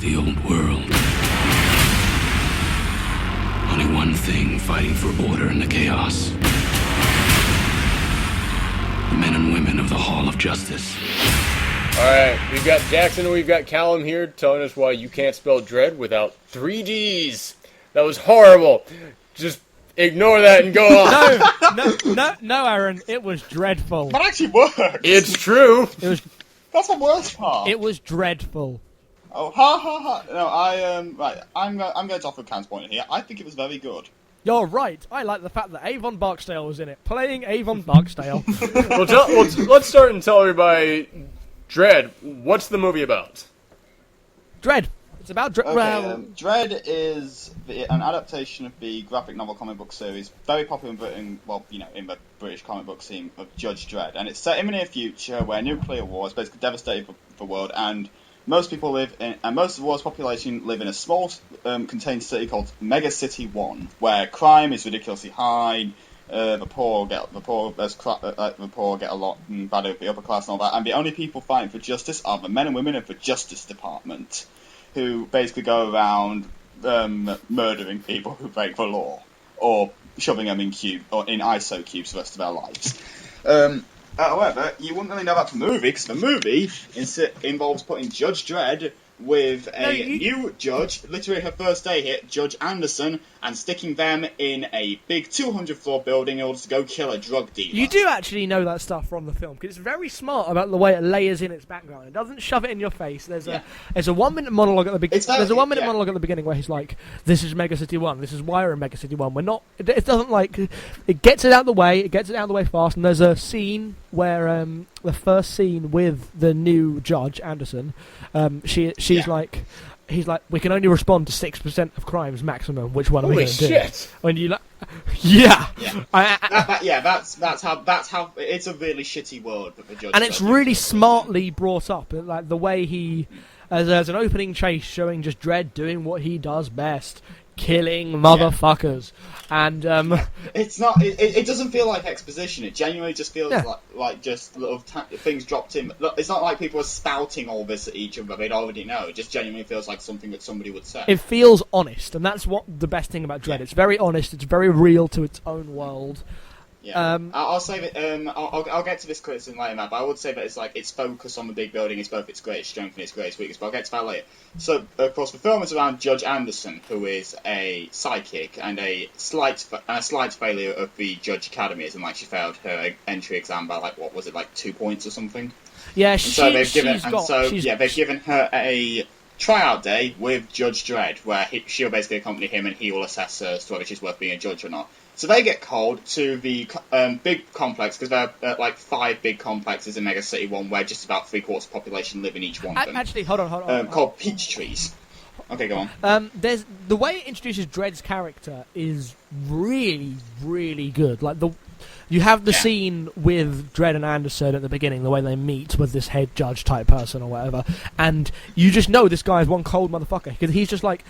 the old world. Only one thing fighting for order in the chaos. The men and women of the Hall of Justice. Alright, we've got Jackson and we've got Callum here telling us why you can't spell Dredd without 3 Ds. That was horrible. Just ignore that and go on. No, Aaron, it was dreadful. That actually worked. It's true. That's the worst part. It was dreadful. Oh, ha ha ha. No, right, I'm going to offer Cam's point here. I think it was very good. You're right. I like the fact that Avon Barksdale was in it. Playing Avon Barksdale. Let's start and tell everybody, Dredd, what's the movie about? Dredd. It's about Dredd. Okay, Dredd is an adaptation of the graphic novel comic book series, very popular in Britain, in the British comic book scene, of Judge Dredd. And it's set in the near future where nuclear war is basically devastated the world, and most of the world's population live in a small, contained city called Mega City 1, where crime is ridiculously high. The poor get a lot bad over the upper class and all that, and the only people fighting for justice are the men and women of the Justice Department, who basically go around murdering people who break the law, or shoving them in ISO cubes the rest of their lives. However, you wouldn't really know about the movie, because the movie involves putting Judge Dredd with a new judge, literally her first day here, Judge Anderson, and sticking them in a big 200-floor building in order to go kill a drug dealer. You do actually know that stuff from the film, because it's very smart about the way it layers in its background. It doesn't shove it in your face. There's a 1-minute monologue at the beginning. There's a 1-minute monologue at the beginning where he's like, "This is Mega City 1. This is why we're in Mega City 1. We're not." It doesn't it gets it out of the way. It gets it out of the way fast. And there's a scene where the first scene with the new Judge Anderson, he's like, "We can only respond to 6% of crimes maximum. Which one are we going to do?" Holy shit! When you that's how it's a really shitty world that the judge. And it's really smartly brought up, like the way he, there's an opening chase showing just Dredd doing what he does best, killing motherfuckers, and it's not. It doesn't feel like exposition. It genuinely just feels like just little things dropped in. It's not like people are spouting all this at each other. They'd already know. It just genuinely feels like something that somebody would say. It feels honest, and that's what the best thing about Dredd. It's very honest. It's very real to its own world. Yeah. I'll say that. I'll get to this criticism later, Matt. But I would say that it's like its focus on the big building is both its greatest strength and its greatest weakness. But I'll get to that later. So, of course, the film is around Judge Anderson, who is a psychic and a slight failure of the Judge Academy, as in she failed her entry exam by 2 points or something. Yeah, they've given her a tryout day with Judge Dredd, where she'll basically accompany him and he will assess her as to whether she's worth being a judge or not. So they get called to the big complex, because there are 5 big complexes in Mega City 1 where just about 3/4 of the population live in each one of them. Actually, hold on. Called Peach Trees. Okay, go on. There's the way it introduces Dredd's character is really, really good. You have the scene with Dredd and Anderson at the beginning, the way they meet with this head judge type person or whatever, and you just know this guy is one cold motherfucker, because he's just like,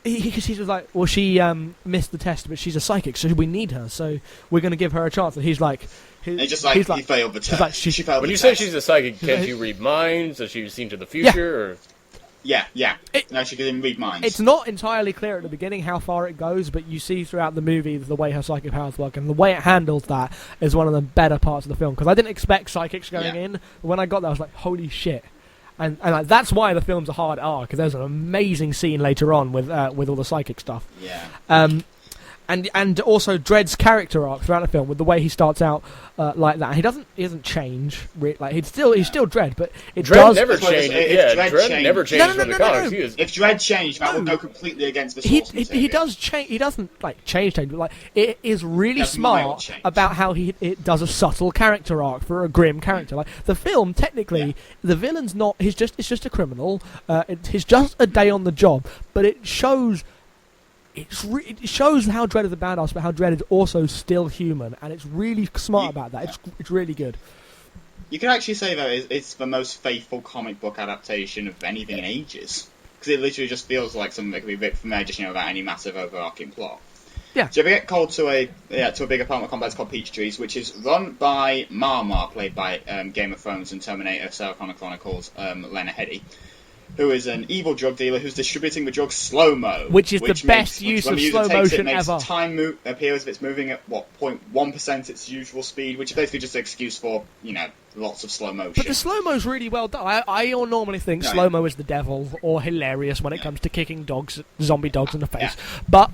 he's just like, well, she missed the test, but she's a psychic, so we need her, so we're going to give her a chance. And he's like, he failed the test. She failed when the you test. say she's a psychic, can she read minds? Does she see into the future? Or? Yeah. No, she can read minds. It's not entirely clear at the beginning how far it goes, but you see throughout the movie the way her psychic powers work, and the way it handles that is one of the better parts of the film, because I didn't expect psychics going in, but when I got there I was like, holy shit. And that's why the film's a hard R, because there's an amazing scene later on with all the psychic stuff. Yeah. And also Dredd's character arc throughout the film, with the way he starts out like that. He doesn't change. He's still Dredd, but Dredd never changed. Dredd never changed from the comics. If Dredd changed, that would go completely against the source material. He does change. He doesn't change, but it is really smart about how it does a subtle character arc for a grim character. The film, technically, the villain's not. It's just a criminal. He's just a day on the job, but it shows. It shows how Dredd is a badass, but how Dredd is also still human, and it's really smart about that. It's really good. You can actually say that it's the most faithful comic book adaptation of anything in ages, because it literally just feels like something that could be ripped from there, just without any massive overarching plot. Yeah. So we get called to a big apartment complex called Peach Trees, which is run by Marmar, played by Game of Thrones and Terminator, Sarah Connor Chronicles, Lena Headey. who is an evil drug dealer who's distributing the drug slow-mo. Which is the best use of slow motion ever. Time appear as if it's moving at, 0.1% its usual speed, which is basically just an excuse for, lots of slow motion. But the slow-mo's really well done. I normally think slow-mo is the devil, or hilarious when it comes to kicking zombie dogs in the face. But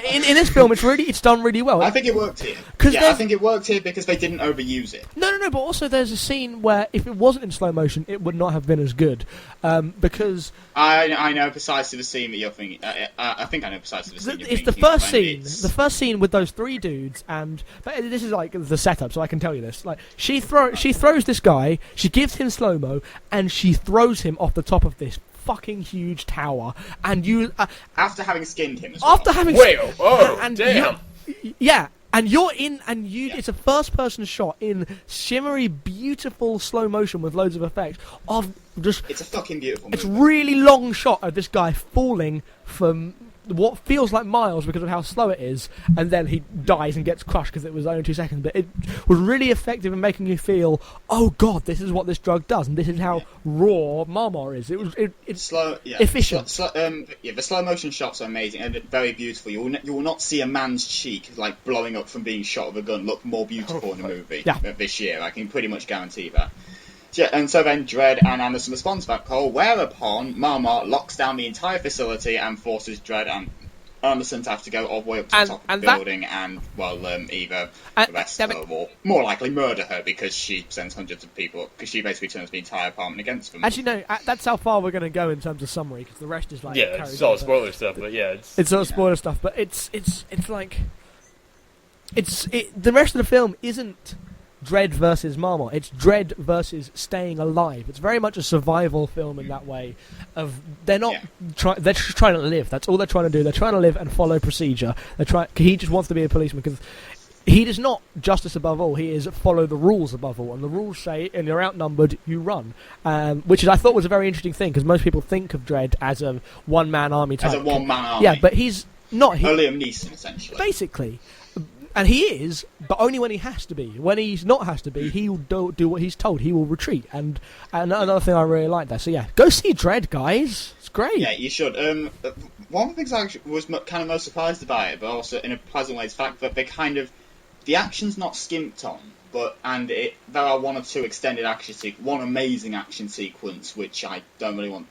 in this film, it's done really well. I think it worked here. I think it worked here because they didn't overuse it. No, but also there's a scene where if it wasn't in slow motion, it would not have been as good. Because I know precisely the scene that you're thinking. I think I know precisely the scene you're thinking. It's the first scene. The first scene with those three dudes, but this is like the setup, so I can tell you this. Like she throws this guy, she gives him slow mo, and she throws him off the top of this fucking huge tower. And you after having skinned him as well. After having damn. Yeah. And you're in, and it's a first-person shot in shimmery, beautiful slow motion with loads of effects of just. It's a fucking beautiful movie. It's a really long shot of this guy falling from what feels like miles because of how slow it is, and then he dies and gets crushed because it was only 2 seconds. But it was really effective in making you feel, oh god, this is what this drug does, and this is how raw Marmor is. It's slow, efficient. The slow motion shots are amazing and very beautiful. You will not see a man's cheek like blowing up from being shot with a gun look more beautiful in a movie this year. I can pretty much guarantee that. Yeah, and so then Dredd and Anderson respond to that call, whereupon Marmot locks down the entire facility and forces Dredd and Anderson to have to go all the way up to the top of the building and, either arrest her or more likely murder her because she sends hundreds of people, because she basically turns the entire apartment against them. Actually, no, that's how far we're going to go in terms of summary, because the rest is like... Yeah, it's all spoiler stuff, but yeah. It's all spoiler stuff, but it's like... the rest of the film isn't Dredd versus Marmot. It's Dredd versus staying alive. It's very much a survival film in that way. They're just trying to live. That's all they're trying to do. They're trying to live and follow procedure. He just wants to be a policeman because he is not justice above all. He is follow the rules above all. And the rules say, and you're outnumbered, you run. Which I thought was a very interesting thing because most people think of Dredd as a one-man army type. As a one-man army. Yeah, but he's not. Liam Neeson, essentially. Basically. And he is, but only when he has to be. When he's not has to be, he will do what he's told. He will retreat. And another thing I really like that. So yeah, go see Dredd, guys. It's great. Yeah, you should. One of the things I was kind of most surprised about it, but also in a pleasant way, is the fact that the action's not skimped on. There are one or two extended one amazing action sequence, which I really don't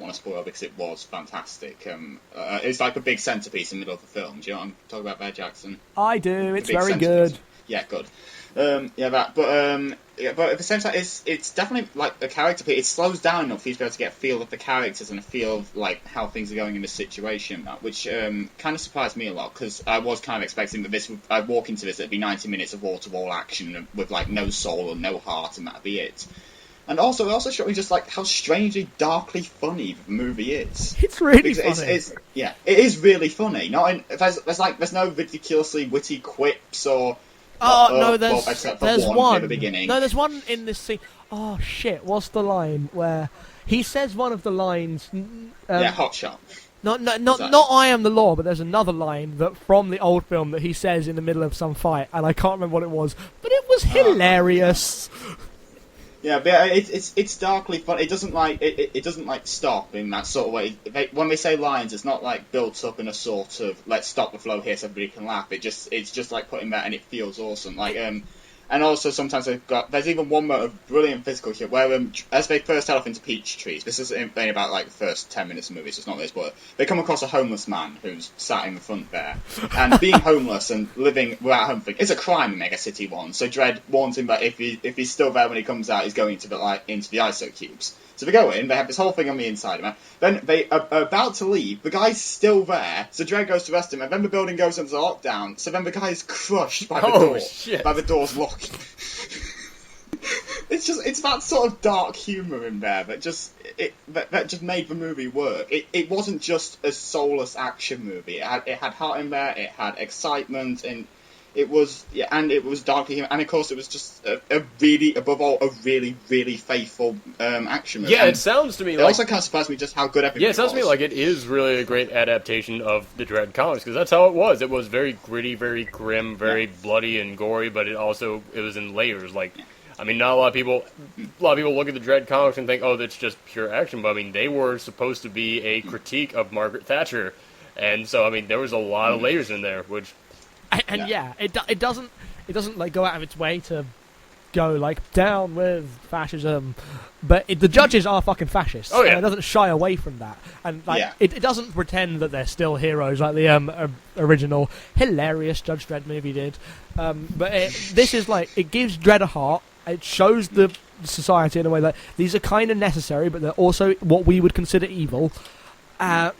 want to spoil because it was fantastic. It's like a big centerpiece in the middle of the film. Do you know what I'm talking about there, Jackson? I do. It's very good. Yeah, good. But at the same time, it's definitely like a character piece. It slows down enough for you to be able to get a feel of the characters and a feel of like how things are going in the situation, which kind of surprised me a lot because I was kind of expecting that I'd walk into this, it'd be 90 minutes of wall-to-wall action with like no soul or no heart, and that'd be it. And it also showed me just like how strangely darkly funny the movie is. It's really funny. It is really funny. There's no ridiculously witty quips or. There's one. At the beginning. No, there's one in this scene. Oh shit! What's the line where he says one of the lines? Hot shot. Not I am the law, but there's another line that from the old film that he says in the middle of some fight, and I can't remember what it was, but it was hilarious. Yeah, but it's darkly fun. It doesn't stop in that sort of way. When they say lines, it's not like built up in a sort of let's stop the flow here so everybody can laugh. It's just like putting that, and it feels awesome. And also sometimes there's even one moment of brilliant physical shit where as they first head off into peach trees, this is only about like the first 10 minutes of the movie, so it's not this, but they come across a homeless man who's sat in the front there, and being homeless and living without home is a crime in Mega City 1, so Dredd warns him that if he's still there when he comes out, he's going into the ISO cubes. So they go in, they have this whole thing on the inside of him. Then they are about to leave, the guy's still there, so Dredd goes to arrest him, and then the building goes into lockdown, so then the guy is crushed by the door. Shit. By the door's locked. It's that sort of dark humour in there that just made the movie work. It wasn't just a soulless action movie. It had heart in there, it had excitement, and it was darkly human, and of course it was just a really, really faithful action movie. Yeah, it sounds to me like... It also kind of surprised me just how good everything was. Yeah, it sounds to me like it is really a great adaptation of the Dredd comics, because that's how it was. It was very gritty, very grim, very bloody and gory, but it was in layers. Like, I mean, not a lot of people look at the Dredd comics and think, oh, that's just pure action. But I mean, they were supposed to be a critique of Margaret Thatcher, and so I mean, there was a lot of layers in there. Which, it doesn't like go out of its way to go like down with fascism, but the judges are fucking fascists. Oh yeah, and it doesn't shy away from that, and like it doesn't pretend that they're still heroes like the original hilarious Judge Dredd movie did. But this is like, it gives Dredd a heart. It shows the society in a way that these are kind of necessary, but they're also what we would consider evil. It's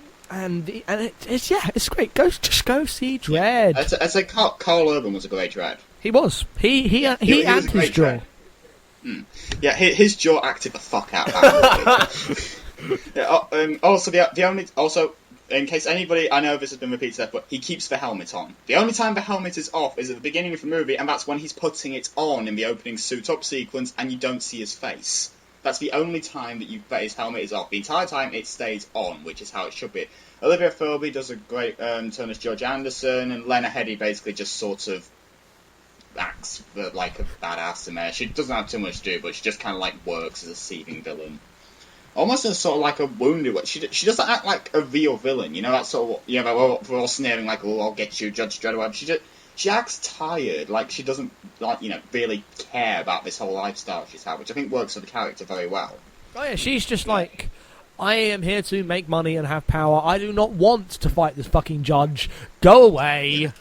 great. Go see Dredd. I'd say Carl Urban was a great Dredd. He was. He and his jaw. Yeah, his jaw acted the fuck out. Also, in case anybody, I know this has been repeated, but he keeps the helmet on. The only time the helmet is off is at the beginning of the movie, and that's when he's putting it on in the opening suit-up sequence, and you don't see his face. That's the only time that his helmet is off. The entire time it stays on, which is how it should be. Olivia Thirlby does a great turn as Judge Anderson, and Lena Headey basically just sort of acts like a badass in there. She doesn't have too much to do, but she just kind of like works as a seething villain. Almost as sort of like a wounded one. She doesn't act like a real villain, you know, that sort of, you know, we're all sneering like, oh, I'll get you, Judge Dredd, or whatever. She acts tired, like she doesn't, like, you know, really care about this whole lifestyle she's had, which I think works for the character very well. Oh yeah, she's just like, I am here to make money and have power. I do not want to fight this fucking judge. Go away.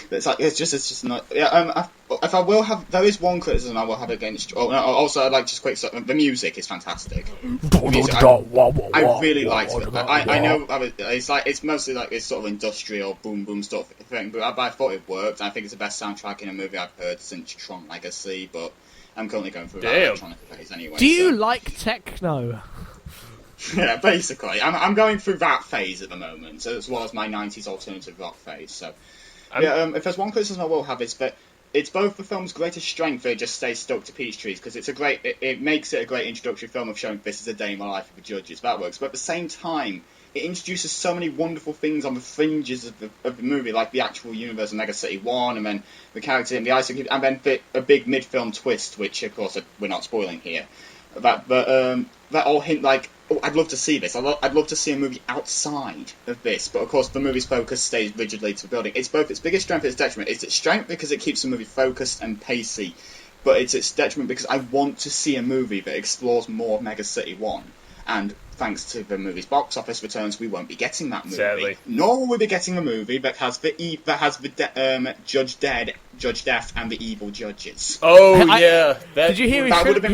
It's just not. Yeah. If I will have, there is one criticism I will have against. Oh, no, also, I'd like just quick. The music is fantastic. I really liked it. I know it's mostly like this sort of industrial boom boom stuff thing, but I thought it worked. I think it's the best soundtrack in a movie I've heard since Tron Legacy. But I'm currently going through that electronic phase anyway. Do you like techno? Yeah, basically, I'm going through that phase at the moment, as well as my 90s alternative rock phase. So. If there's one criticism I will have, it's that it's both the film's greatest strength that it just stays stuck to peach trees, because it makes it a great introductory film of showing this is a day in my life of the judges. That works. But at the same time, it introduces so many wonderful things on the fringes of the movie, like the actual universe of Mega City 1, and then the character in the ice, and then a big mid-film twist, which, of course, we're not spoiling here. That all hint like, oh, I'd love to see this. I'd love to see a movie outside of this, but of course the movie's focus stays rigidly to the building. It's both its biggest strength and its detriment. It's its strength because it keeps the movie focused and pacey, but it's its detriment because I want to see a movie that explores more of Mega City 1. And thanks to the movie's box office returns, we won't be getting that movie. Sadly. Nor will we be getting a movie that has Judge Death, and the evil judges. Oh yeah, did you hear his trilogy?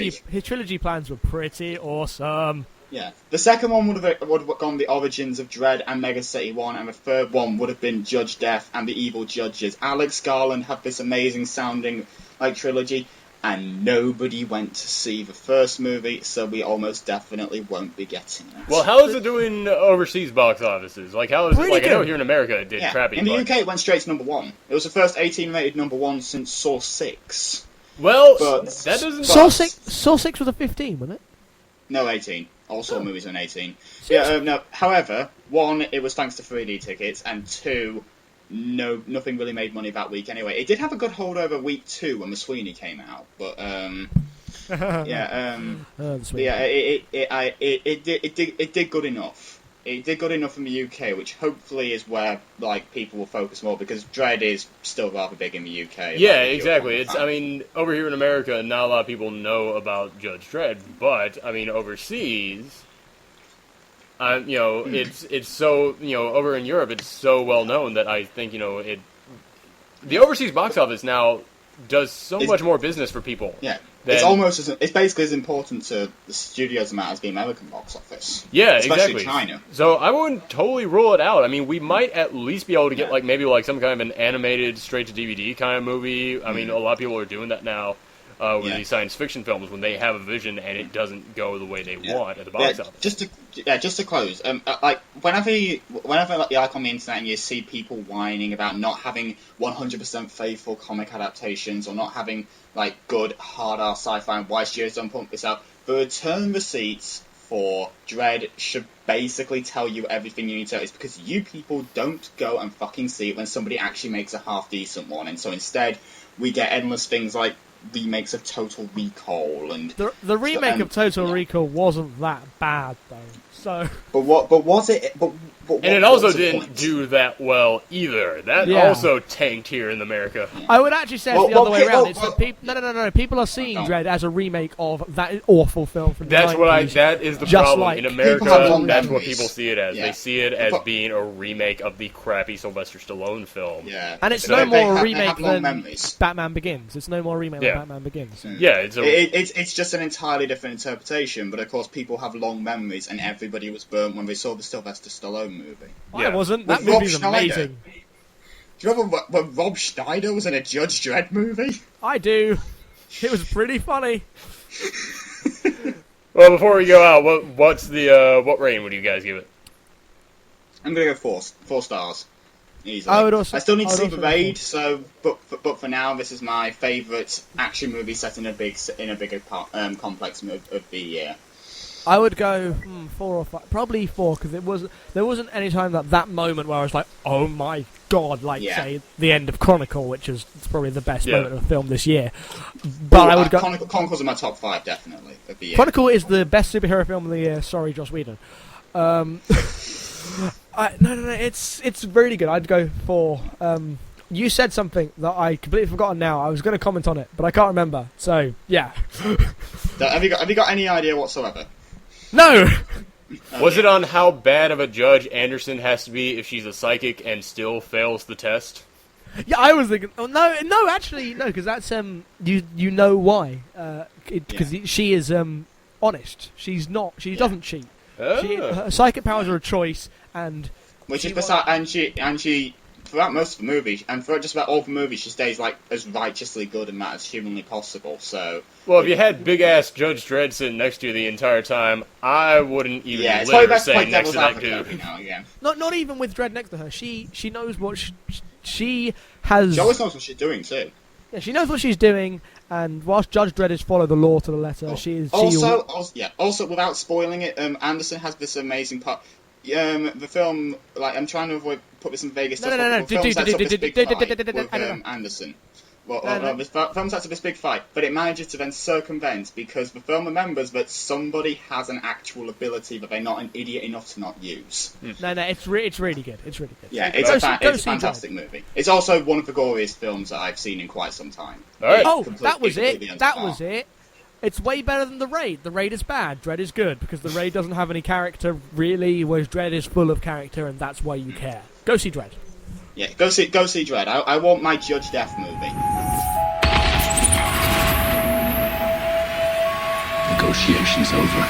Movie. His trilogy plans were pretty awesome. Yeah, the second one would have gone the origins of Dredd and Mega City 1, and the third one would have been Judge Death and the evil judges. Alex Garland had this amazing sounding like trilogy. And nobody went to see the first movie, so we almost definitely won't be getting it. Well, how is it doing overseas box offices? Like, how is it? Like, I know here in America it did crappy. In the UK, it went straight to number 1. It was the first 18-rated number 1 since Saw 6. Well, that doesn't. Saw 6 was a 15, wasn't it? No, 18. All Saw movies are 18. Yeah. No. However, 1, it was thanks to 3D tickets, and 2. No, nothing really made money that week anyway. It did have a good hold over week 2 when the Sweeney came out, but it did good enough. It did good enough in the UK, which hopefully is where like people will focus more, because Dredd is still rather big in the UK. Yeah, exactly. I mean, over here in America, not a lot of people know about Judge Dredd, but I mean, overseas. It's so, over in Europe, it's so well known that I think, the overseas box office now does so much more business for people. Yeah, it's basically as important to the studios amount as the American box office. Yeah, especially exactly. China. So I wouldn't totally rule it out. I mean, we might at least be able to get maybe some kind of an animated straight to DVD kind of movie. I mean, a lot of people are doing that now. With these science fiction films, when they have a vision and it doesn't go the way they want at the box office. Just to close, whenever like on the internet and you see people whining about not having 100% faithful comic adaptations or not having like good hard-ass sci-fi and why studios don't pump this out, the return receipts therefore Dredd should basically tell you everything you need to know. It's because you people don't go and fucking see it when somebody actually makes a half-decent one, and so instead we get endless things like remakes of Total Recall and... The remake of Total Recall wasn't that bad, though. So... But was it... But and it also didn't do that well either. That also tanked here in America. I would actually say it's the other way around. No. People are seeing Dredd as a remake of that awful film from the 90s. That is the problem. In America, that's what people see it as. They see it as being a remake of the crappy Sylvester Stallone film. Yeah. And it's no more a remake than Batman Begins. It's no more a remake than Batman Begins. Yeah, it's just an entirely different interpretation, but of course people have long memories, and everybody was burnt when they saw the Sylvester Stallone movie. I wasn't. That movie's amazing. Do you remember when Rob Schneider was in a Judge Dredd movie? I do. It was pretty funny. Well, before we go out, what rating would you guys give it? I'm gonna go 4 stars. Easily. I still need to see the Raid, but for now, this is my favourite action movie set in a bigger complex of the year. I would go 4 or 5, probably 4, because there wasn't any time that moment where I was like, oh my god, say the end of Chronicle, which is probably the best moment of the film this year. But I would go. Chronicle's in my top 5 definitely of the year. Chronicle is the best superhero film of the year. Sorry, Joss Whedon. No, it's really good. I'd go 4. You said something that I completely forgotten now. I was going to comment on it, but I can't remember. So yeah. Have you got any idea whatsoever? No! Was it on how bad of a judge Anderson has to be if she's a psychic and still fails the test? Yeah, I was thinking... Oh, no, actually, no, because that's... You know why. Because she is honest. She's not... She doesn't cheat. Oh. Her psychic powers are a choice, and... Which is beside... And she... Throughout most of the movie, and throughout just about all the movie, she stays as righteously good and that as humanly possible. So, well, if you had big ass Judge Dredd sitting next to you the entire time, I wouldn't even it's litter staying next to that dude. Not even with Dredd next to her. She knows what she has. She always knows what she's doing too. Yeah, she knows what she's doing, and whilst Judge Dredd is follow the law to the letter, she is. Also, without spoiling it, Anderson has this amazing part. The film, I'm trying to avoid put this in Vegas stuff. The film sets up this big fight with Anderson. The film sets up this big fight, but it manages to then circumvent because the film remembers that somebody has an actual ability that they're not an idiot enough to not use. No, it's really good. It's really good. Yeah, it's a fantastic movie. It's also one of the goriest films that I've seen in quite some time. All right. Oh, that was it. It's way better than The Raid. The Raid is bad. Dredd is good, because The Raid doesn't have any character, really, whereas Dredd is full of character, and that's why you care. Go see Dredd. Yeah, go see Dredd. I want my Judge Death movie. Negotiations over.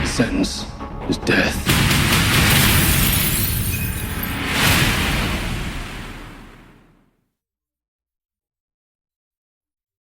The sentence is death.